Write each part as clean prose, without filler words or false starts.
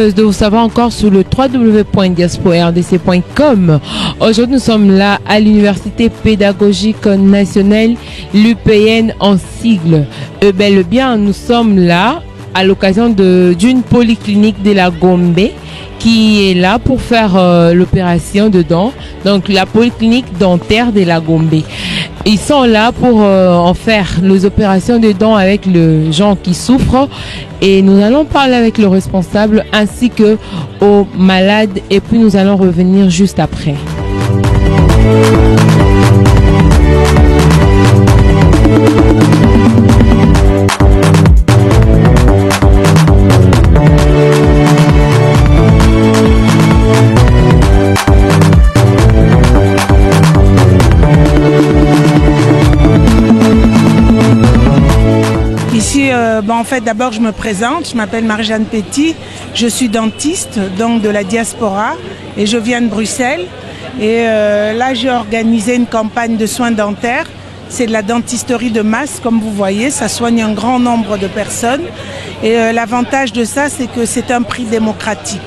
heureuse de vous savoir encore sur le www.diasporardc.com. Aujourd'hui, nous sommes là à l'Université pédagogique nationale, l'UPN en sigle. Bel et bien, nous sommes là à l'occasion d'une polyclinique de la Gombe qui est là pour faire l'opération de dents, donc la polyclinique dentaire de la Gombe. Ils sont là pour en faire les opérations de dents avec les gens qui souffrent, et nous allons parler avec le responsable ainsi que aux malades, et puis nous allons revenir juste après. En fait, d'abord, je me présente. Je m'appelle Marie-Jeanne Petit. Je suis dentiste, donc de la diaspora, et je viens de Bruxelles. Et là, j'ai organisé une campagne de soins dentaires. C'est de la dentisterie de masse, comme vous voyez. Ça soigne un grand nombre de personnes. Et l'avantage de ça, c'est que c'est un prix démocratique.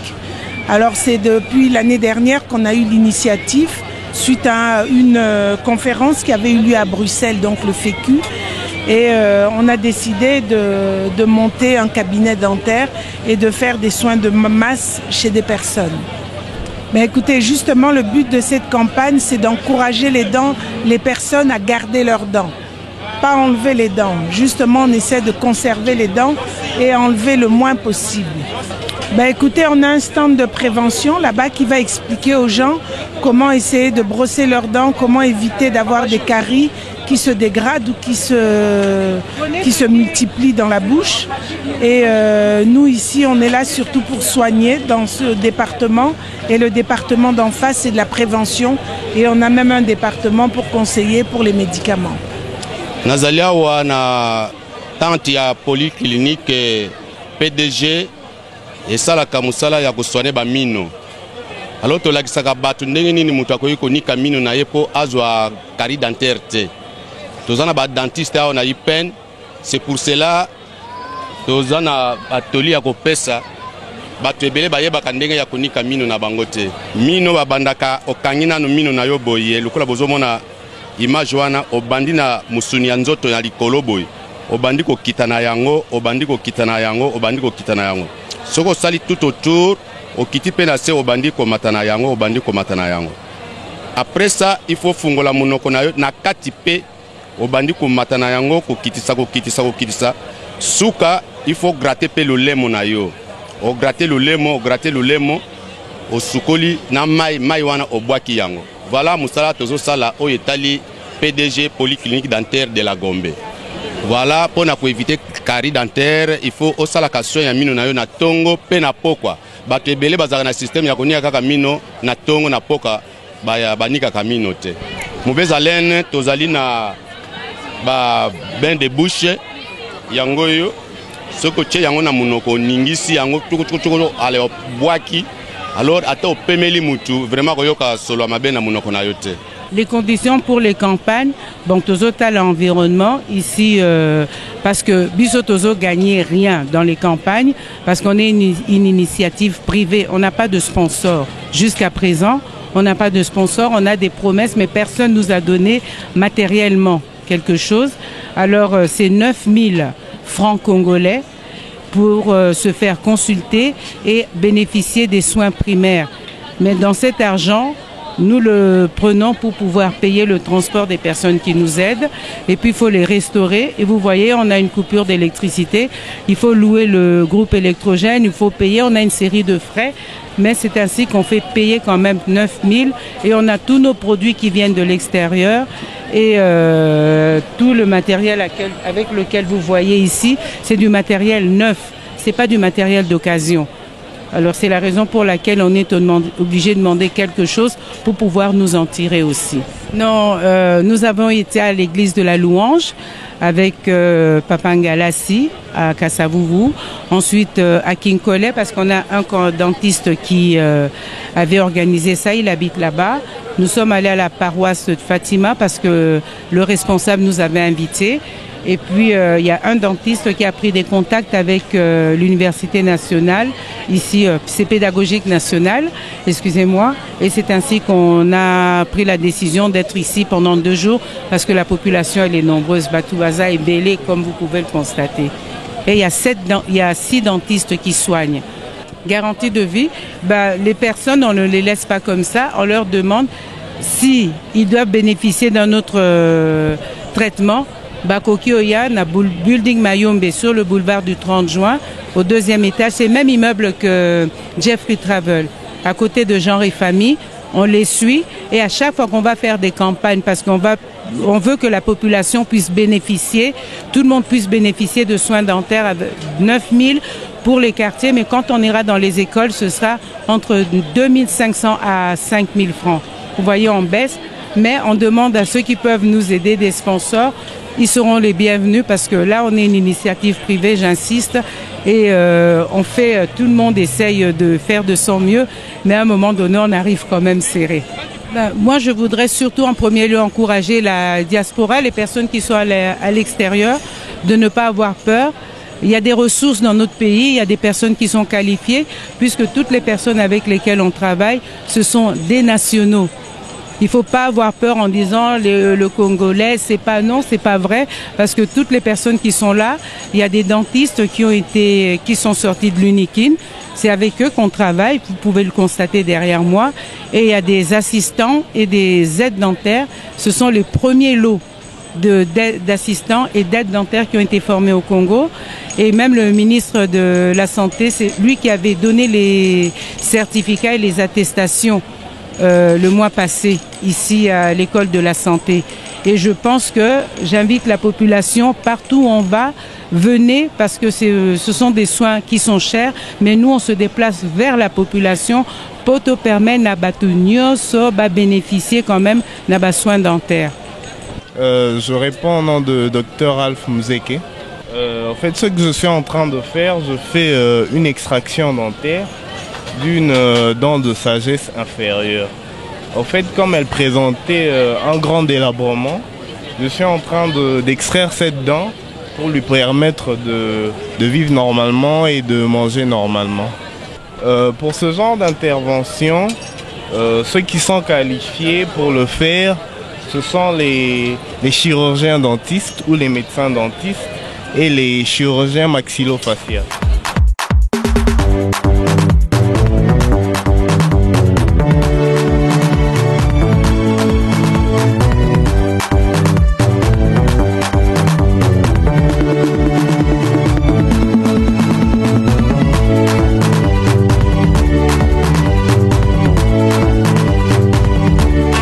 Alors, c'est depuis l'année dernière qu'on a eu l'initiative, suite à une conférence qui avait eu lieu à Bruxelles, donc le FECU. Et on a décidé de monter un cabinet dentaire et de faire des soins de masse chez des personnes. Mais écoutez, justement, le but de cette campagne, c'est d'encourager les personnes à garder leurs dents. Pas enlever les dents. Justement, on essaie de conserver les dents et enlever le moins possible. Écoutez, on a un stand de prévention là-bas qui va expliquer aux gens comment essayer de brosser leurs dents, comment éviter d'avoir des caries qui se dégradent ou qui se multiplient dans la bouche. Et nous, ici, on est là surtout pour soigner dans ce département. Et le département d'en face, c'est de la prévention. Et on a même un département pour conseiller pour les médicaments. Nazalia wana tante ya polyclinique PDG et salaka musala ya kuswane ba mino. Alors to lakisaka batu ndenge nini mutu akoyi konika mino na yepo azwa carie dentaire te. Tozana ba dentiste a on a eu peine. C'est pour cela tozana atelier ya kopesa batu ebele bayebaka ndenge ya konika mino na bango te. Mino babandaka okangina no mino na yo boye lokola bozomona image wana obandi na musuni ya nzoto ya likolo boye. Obandi ko kitana yango, obandi ko kitana yango, obandi ko kitana yango. Soko sali tout autour, okiti pe na se obandi ko matana yango, obandi ko matana yango. Après ça, il faut fungola monoko na yo na kati pe obandi ko matana yango ko kitisa ko kitisa ko kitisa. Suka, il faut gratter pe le lemo na yo. O gratter le lemo, o sukoli na mai wana obwaki yango. Voilà musala tozo sala o etali PDG polyclinique dentaire de la Gombe. Voilà, pour éviter carie dentaire, il faut aussi la question ya mino na yo na tongo pe na pokwa. Bato ebele bazaka na système ya konia kaka mino na tongo na poka ba banika ka mino te. Mauvaise haleine tozali na ba bain de bouche yango yo soko che yango na munoko ningisi yango tuko ale obwaki. Alors ata opemeli mutu vraiment koyoka solo mabe na munoko na yo te. Les conditions pour les campagnes, bon, Tozo a l'environnement ici, parce que Biso Tozo gagnait rien dans les campagnes, parce qu'on est une initiative privée, on n'a pas de sponsor. Jusqu'à présent, on n'a pas de sponsor, on a des promesses, mais personne nous a donné matériellement quelque chose. Alors, c'est 9000 francs congolais pour se faire consulter et bénéficier des soins primaires. Mais dans cet argent, nous le prenons pour pouvoir payer le transport des personnes qui nous aident, et puis il faut les restaurer. Et vous voyez, on a une coupure d'électricité, il faut louer le groupe électrogène, il faut payer, on a une série de frais, mais c'est ainsi qu'on fait payer quand même 9000, et on a tous nos produits qui viennent de l'extérieur, et tout le matériel avec lequel vous voyez ici, c'est du matériel neuf, c'est pas du matériel d'occasion. Alors c'est la raison pour laquelle on est obligé de demander quelque chose pour pouvoir nous en tirer aussi. Non, nous avons été à l'église de la Louange avec Papa Ngalassi à Kassavouvou, ensuite à Kinkole parce qu'on a un dentiste qui avait organisé ça, il habite là-bas. Nous sommes allés à la paroisse de Fatima parce que le responsable nous avait invités. Et puis, il y a un dentiste qui a pris des contacts avec l'Université nationale. Ici, c'est pédagogique national, excusez-moi. Et c'est ainsi qu'on a pris la décision d'être ici pendant 2 jours parce que la population, elle est nombreuse. Batouaza est bêlée, comme vous pouvez le constater. Et il y a 6 dentistes qui soignent. Garantie de vie, les personnes, on ne les laisse pas comme ça. On leur demande si ils doivent bénéficier d'un autre traitement. Bakoki Oya, na building Mayombe sur le boulevard du 30 juin, au 2e étage. C'est le même immeuble que Jeffrey Travel, à côté de Genre et Famille. On les suit et à chaque fois qu'on va faire des campagnes, parce qu'on veut que la population puisse bénéficier, tout le monde puisse bénéficier de soins dentaires à 9 000 pour les quartiers, mais quand on ira dans les écoles, ce sera entre 2 500 à 5 000 francs. Vous voyez, on baisse, mais on demande à ceux qui peuvent nous aider, des sponsors, ils seront les bienvenus parce que là, on est une initiative privée, j'insiste, et tout le monde essaye de faire de son mieux, mais à un moment donné, on arrive quand même serré. Moi, je voudrais surtout en premier lieu encourager la diaspora, les personnes qui sont à l'extérieur, de ne pas avoir peur. Il y a des ressources dans notre pays, il y a des personnes qui sont qualifiées, puisque toutes les personnes avec lesquelles on travaille, ce sont des nationaux. Il ne faut pas avoir peur en disant le Congolais, c'est pas vrai, parce que toutes les personnes qui sont là, il y a des dentistes qui sont sortis de l'UNIKIN. C'est avec eux qu'on travaille, vous pouvez le constater derrière moi. Et il y a des assistants et des aides dentaires. Ce sont les premiers lots d'assistants et d'aides dentaires qui ont été formés au Congo. Et même le ministre de la Santé, c'est lui qui avait donné les certificats et les attestations le mois passé, ici à l'école de la santé. Et je pense que j'invite la population, partout où on va, venez, parce que ce sont des soins qui sont chers, mais nous on se déplace vers la population pour te permettre de bénéficier quand même de soins dentaires. Je réponds au nom de Dr Alf Muzeke. En fait, ce que je suis en train de faire, je fais une extraction dentaire d'une dent de sagesse inférieure. En fait, comme elle présentait un grand délabrement, je suis en train d'extraire cette dent pour lui permettre de vivre normalement et de manger normalement. Pour ce genre d'intervention, ceux qui sont qualifiés pour le faire, ce sont les chirurgiens dentistes ou les médecins dentistes et les chirurgiens maxillofaciaux.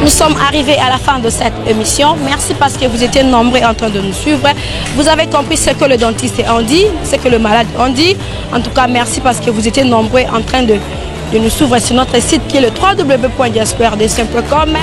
Nous sommes arrivés à la fin de cette émission. Merci parce que vous étiez nombreux en train de nous suivre. Vous avez compris ce que le dentiste en dit, ce que le malade en dit. En tout cas, merci parce que vous étiez nombreux en train de nous suivre sur notre site qui est le www.diasporadessin.com.